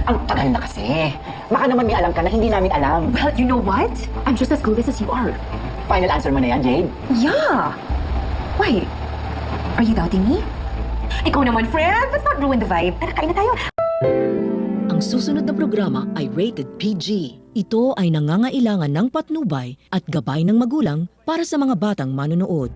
Ang tagal na kasi. Baka naman may alam ka na hindi namin alam. Well, you know what? I'm just as clueless as you are. Final answer mo na yan, Jade? Yeah. Why? Are you doubting me? Ikaw naman, friend. Let's not ruin the vibe. Tara, kain na tayo. Ang susunod na programa ay rated PG. Ito ay nangangailangan ng patnubay at gabay ng magulang para sa mga batang manonood.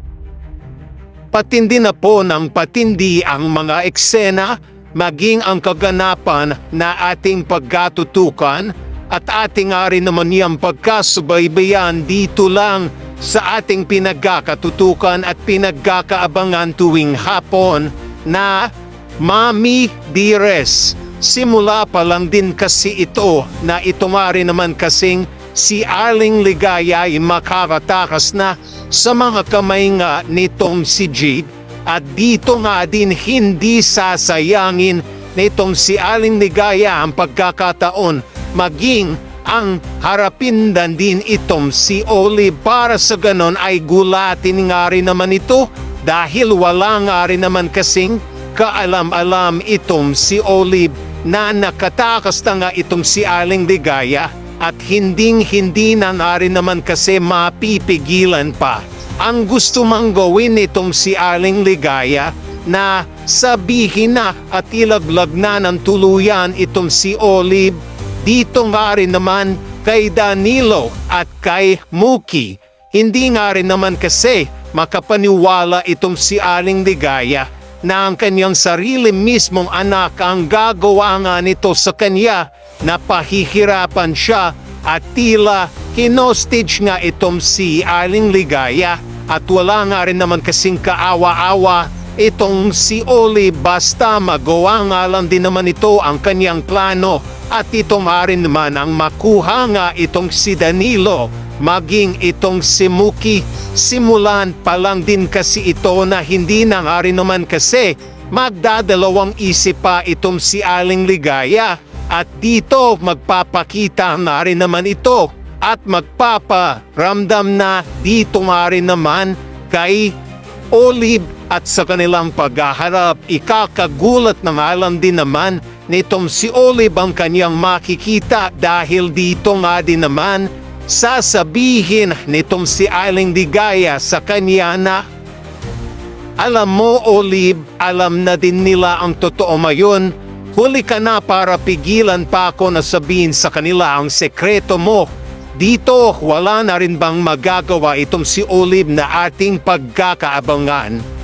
Patindi na po ng patindi ang mga eksena, maging ang kaganapan na ating pagkatutukan at ating rin naman niyang pagkasubaybayan dito lang sa ating pinagkakatutukan at pinagkakaabangan tuwing hapon na Mami Dearest. Simula pa lang din kasi ito na ito nga rin naman kasing si Arling Ligaya ay makakatakas na sa mga kamay nga nitong si Jade at dito nga din hindi sasayangin nitong si Arling Ligaya ang pagkakataon maging ang harapin din itong si Olive para sa ganon ay gulatin nga rin naman ito dahil wala nga rin naman kasing kaalam-alam itong si Olive na nakatakas na nga itong si Arling Ligaya at hindi na nga rin naman kasi mapipigilan pa. Ang gusto mang gawin nitong si Arling Ligaya na sabihin na at ilaglag na ng tuluyan itong si Olive dito nga rin naman kay Danilo at kay Muki. Hindi nga rin naman kasi makapaniwala itong si Arling Ligaya na ang kanyang sarili mismong anak ang gagawa nga nito sa kanya na pahihirapan siya at tila hinostage nga itong si Arling Ligaya at wala nga rin naman kasing kaawa-awa itong si Olive basta magawa nga lang din naman ito ang kanyang plano at ito nga rin naman ang makuha nga itong si Danilo maging itong si Muki. Simulan pa lang din kasi ito na hindi na nga rin naman kasi magdadalawang isip pa itong si Arling Ligaya at dito magpapakita na rin naman ito at magpaparamdam na dito nga rin naman kay Olive at sa kanilang paghaharap ikakagulat na nga lang din naman nitong si Olive ang kanyang makikita dahil dito nga din naman sasabihin nitong si Arling Ligaya sa kanya na alam mo Olive, alam na din nila ang totoo ngayon. Huli ka na para pigilan pa ako na sabihin sa kanila ang sekreto mo. Dito wala na rin bang magagawa itong si Olive na ating pagkakaabangan?